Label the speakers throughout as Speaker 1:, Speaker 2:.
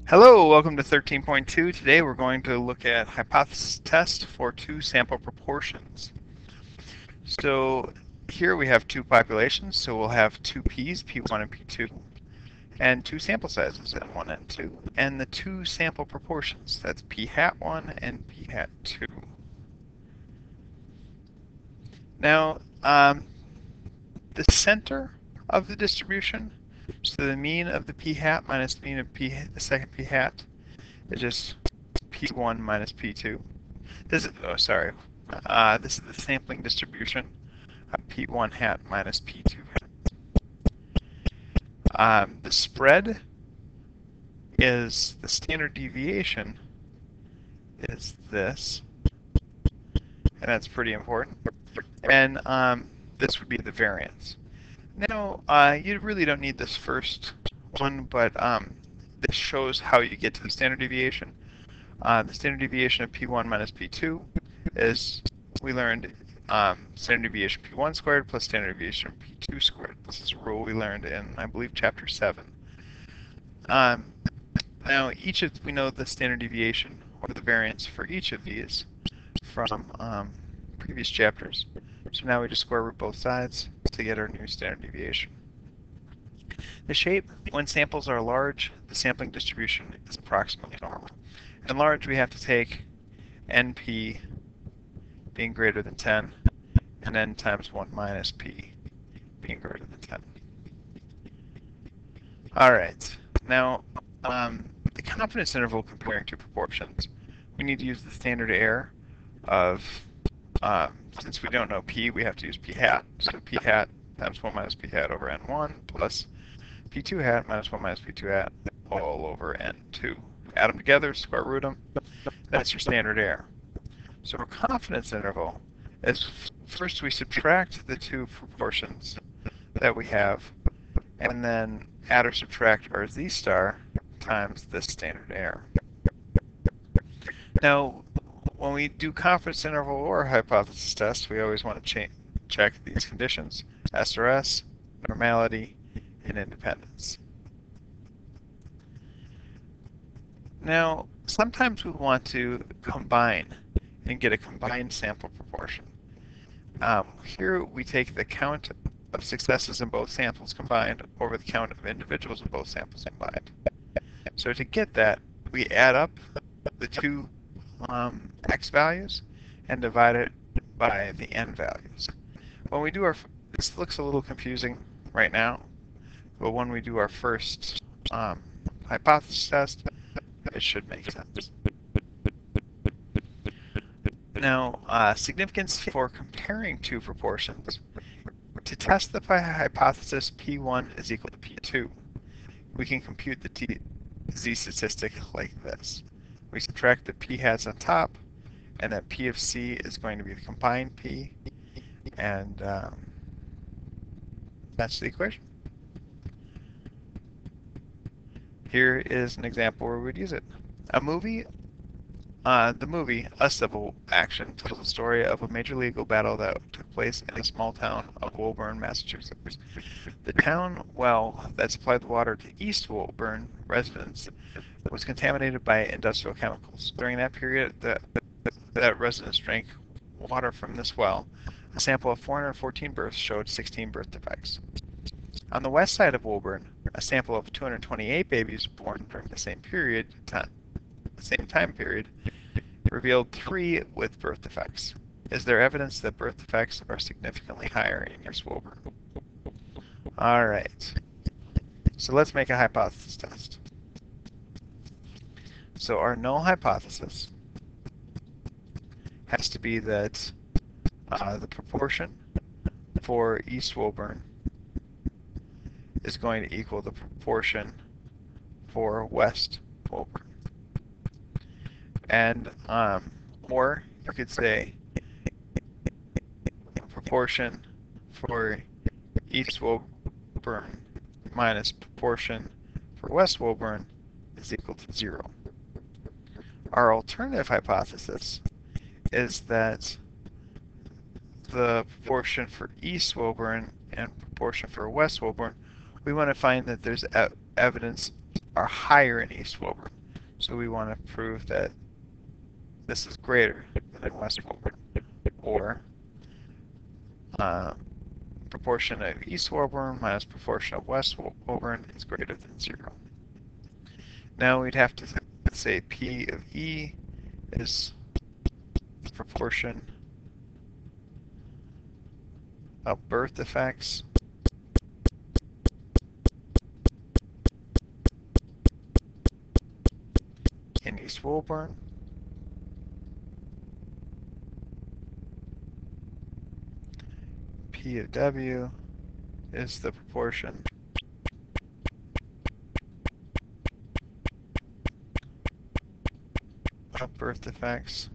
Speaker 1: Hello, welcome to 13.2. Today we're going to look at hypothesis test for two sample proportions. So here we have two populations, so we'll have two P's, P1 and P2, and two sample sizes, N1 and N2, and the two sample proportions, that's P hat 1 and P hat 2. Now, the center of the distribution, so the mean of the P hat minus the mean of the second P hat, is just P1 minus P2. This is, oh, sorry. This is the sampling distribution of P1 hat minus P2 hat. The spread is the standard deviation is this, and that's pretty important. And this would be the variance. Now, you really don't need this first one, but this shows how you get to the standard deviation. The standard deviation of P1 minus P2 is, we learned, standard deviation P1 squared plus standard deviation P2 squared. This is a rule we learned in, I believe, chapter 7. Now, we know the standard deviation or the variance for each of these from previous chapters. So now we just square root both sides to get our new standard deviation. The shape, when samples are large, the sampling distribution is approximately normal. In large, we have to take NP being greater than 10, and n times 1 minus p being greater than 10. All right, now the confidence interval comparing two proportions, we need to use the standard error of, since we don't know p, we have to use p hat. So p hat times 1 minus p hat over n1 plus p2 hat minus 1 minus p2 hat all over n2. Add them together, square root them. That's your standard error. So our confidence interval is, first we subtract the two proportions that we have, and then add or subtract our z star times this standard error. Now, when we do confidence interval or hypothesis test, we always want to check these conditions: SRS, normality, and independence. Now, sometimes we want to combine and get a combined sample proportion. Here we take the count of successes in both samples combined over the count of individuals in both samples combined. So to get that, we add up the two x values and divide it by the n values. When we do this looks a little confusing right now, but when we do our first hypothesis test, it should make sense. Now, significance for comparing two proportions. To test the hypothesis P1 is equal to P2, we can compute the z statistic like this. We subtract the p hats on top, and that p of c is going to be the combined p, and that's the equation. Here is an example where we'd use it. The movie A Civil Action, tells the story of a major legal battle that took place in a small town of Woburn, Massachusetts. The town well that supplied the water to East Woburn residents was contaminated by industrial chemicals. During that period, that residents drank water from this well. A sample of 414 births showed 16 birth defects. On the west side of Woburn, a sample of 228 babies born during the same time period, revealed 3 with birth defects. Is there evidence that birth defects are significantly higher in East Woburn? All right. So let's make a hypothesis test. So our null hypothesis has to be that the proportion for East Woburn is going to equal the proportion for West Woburn. And, or you could say proportion for East Woburn minus proportion for West Woburn is equal to 0. Our alternative hypothesis is that the proportion for East Woburn and proportion for West Woburn, we want to find that there's evidence are higher in East Woburn. So we want to prove that this is greater than West Woburn, or uh, proportion of East Woburn minus proportion of West Woburn is greater than 0. Now we'd have to say P of E is the proportion of birth defects in East Woburn P of W is the proportion of birth defects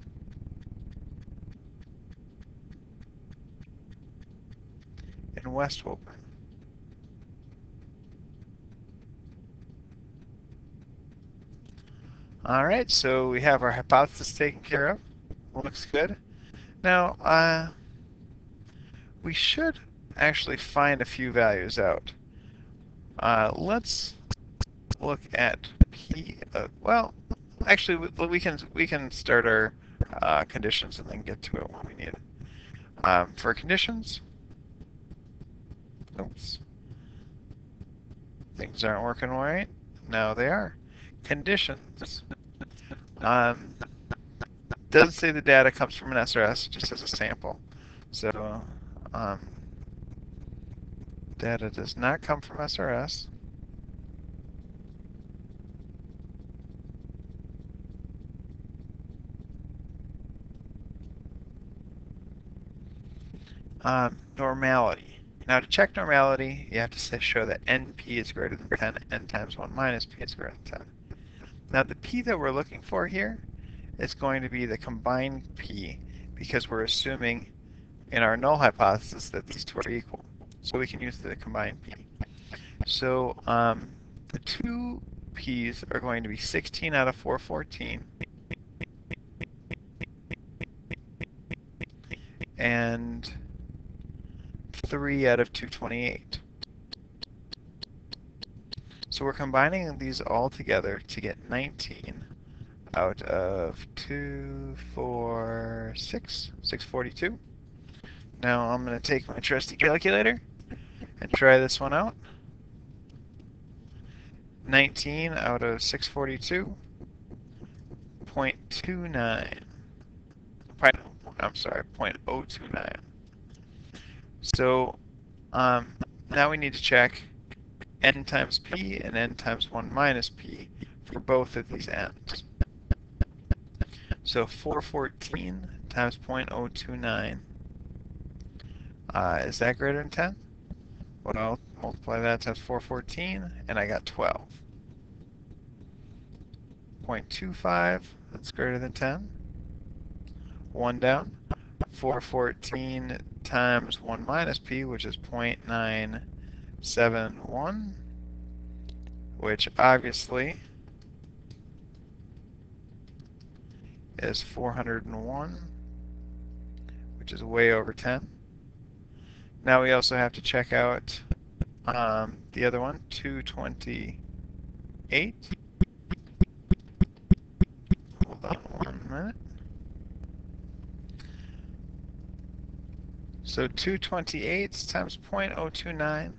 Speaker 1: in West Woburn. Alright, so we have our hypothesis taken care of. Looks good. Now, we should actually find a few values out. Let's look at P. Well, actually, we can start our conditions and then get to it when we need it. For conditions, oops, things aren't working right. Now they are. Conditions. Doesn't say the data comes from an SRS, just says a sample. So data does not come from SRS. Normality. Now to check normality, you have to show that NP is greater than 10, N times 1 minus P is greater than 10. Now the P that we're looking for here is going to be the combined P, because we're assuming in our null hypothesis that these two are equal. So we can use the combined P. So the two P's are going to be 16 out of 414 and 3 out of 228. So we're combining these all together to get 19 out of 2, 4, 6, 642. Now I'm going to take my trusty calculator and try this one out. 19 out of 642, 0.29. I'm sorry, 0.029. So now we need to check n times p and n times 1 minus p for both of these n's. So 414 times 0.029, is that greater than 10? Well, multiply that times 414, and I got 12. 0.25, that's greater than 10. 1 down. 414 times 1 minus p, which is 0.971, which obviously is 401, which is way over 10. Now we also have to check out the other one, 228. Hold on 1 minute. So 228 times 0.029.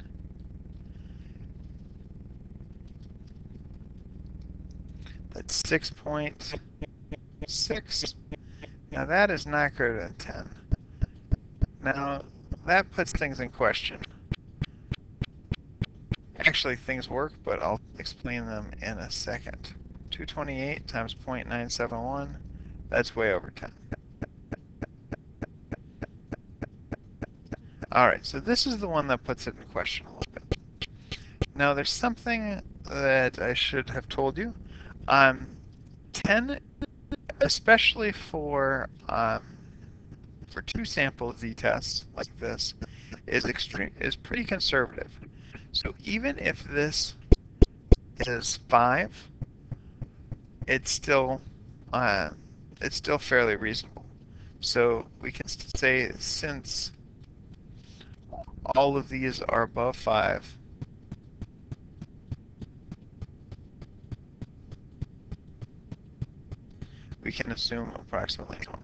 Speaker 1: That's 6.6. Now that is not greater than 10. Now that puts things in question. Actually, things work, but I'll explain them in a second. 228 times 0.971, that's way over 10. Alright, so this is the one that puts it in question a little bit. Now there's something that I should have told you. 10, especially for two sample z-tests like this, is pretty conservative. So even if this is 5, it's still fairly reasonable. So we can say, since all of these are above 5, we can assume approximately normal.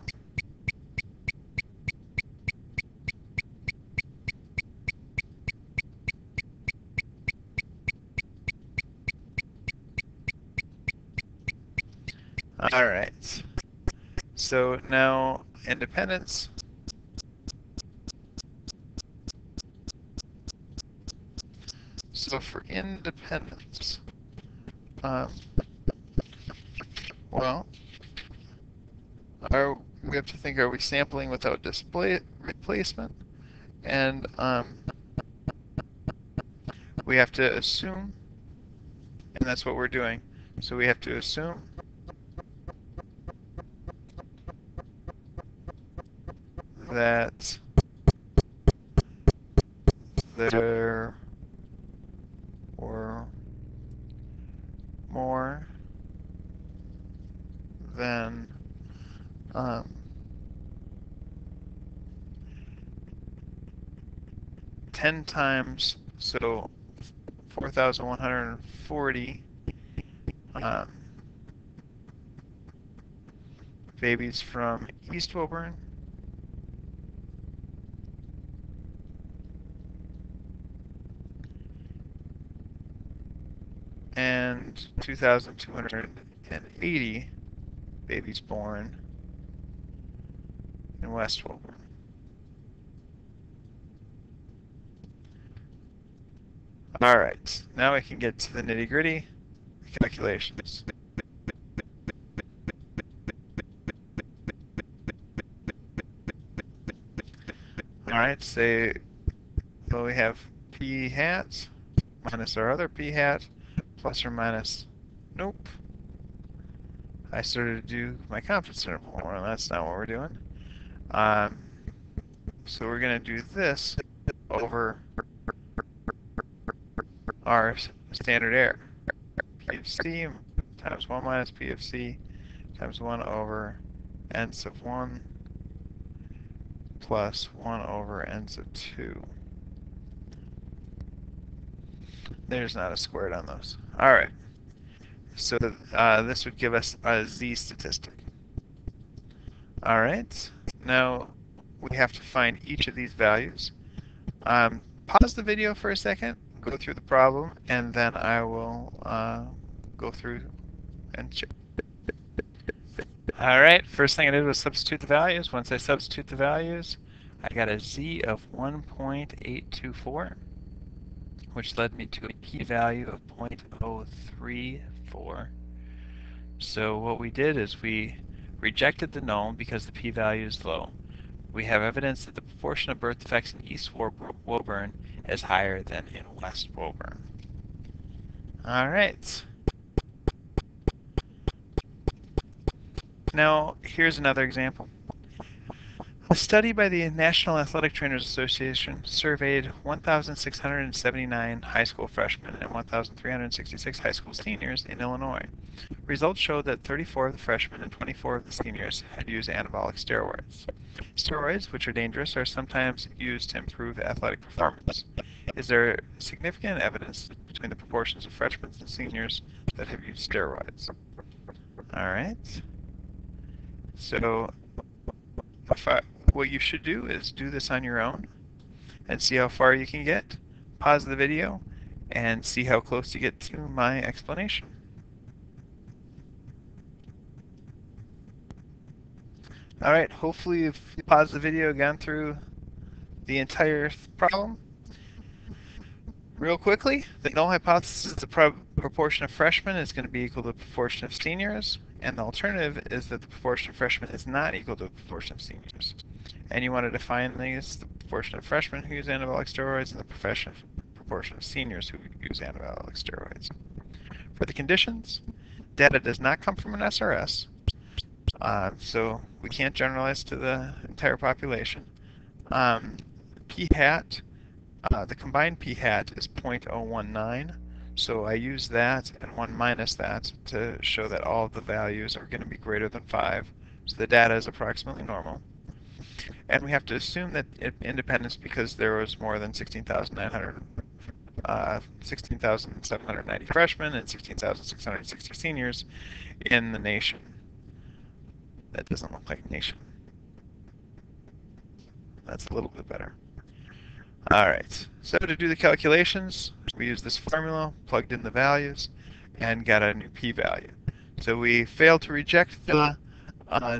Speaker 1: All right. So now independence. So for independence, um, well, we have to think, are we sampling without display replacement? And we have to assume, and that's what we're doing. So we have to assume that there were more than 10 times, so 4,140 babies from East Woburn and 2,280 babies born in West Woburn. All right, now we can get to the nitty-gritty calculations. All right, say, well, we have p hat minus our other p hat plus or minus, nope. I started to do my confidence interval, and that's not what we're doing. So we're going to do this over our standard error. P of c times 1 minus p of c times 1 over n sub 1 plus 1 over n sub 2. There's not a squared on those. All right. So this would give us a z statistic. All right. Now we have to find each of these values. Pause the video for a second, go through the problem, and then I will go through and check. All right, first thing I did was substitute the values. Once I substitute the values, I got a z of 1.824, which led me to a p-value of 0.034. So what we did is we rejected the null because the p-value is low. We have evidence that the proportion of birth defects in East Woburn is higher than in West Woburn. All right. Now, here's another example. A study by the National Athletic Trainers Association surveyed 1,679 high school freshmen and 1,366 high school seniors in Illinois. Results showed that 34 of the freshmen and 24 of the seniors had used anabolic steroids. Steroids, which are dangerous, are sometimes used to improve athletic performance. Is there significant evidence between the proportions of freshmen and seniors that have used steroids? All right. So what you should do is do this on your own and see how far you can get. Pause the video and see how close you get to my explanation. All right, hopefully you've paused the video, gone through the entire problem. Real quickly, the null hypothesis is the proportion of freshmen is going to be equal to the proportion of seniors, and the alternative is that the proportion of freshmen is not equal to the proportion of seniors. And you want to define these, the proportion of freshmen who use anabolic steroids and the proportion of seniors who use anabolic steroids. For the conditions, data does not come from an SRS, so we can't generalize to the entire population. P-hat, the combined p-hat is 0.019, so I use that and 1 minus that to show that all of the values are going to be greater than 5, so the data is approximately normal. And we have to assume that independence because there was more than 16,790 freshmen and 16,660 seniors in the nation. That doesn't look like nation. That's a little bit better. All right, so to do the calculations, we use this formula, plugged in the values, and got a new p-value. So we failed to reject the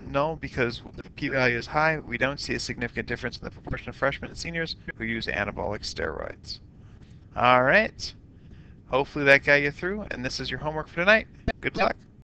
Speaker 1: null because the p-value is high. We don't see a significant difference in the proportion of freshmen and seniors who use anabolic steroids. All right, hopefully that got you through, and this is your homework for tonight. Good luck.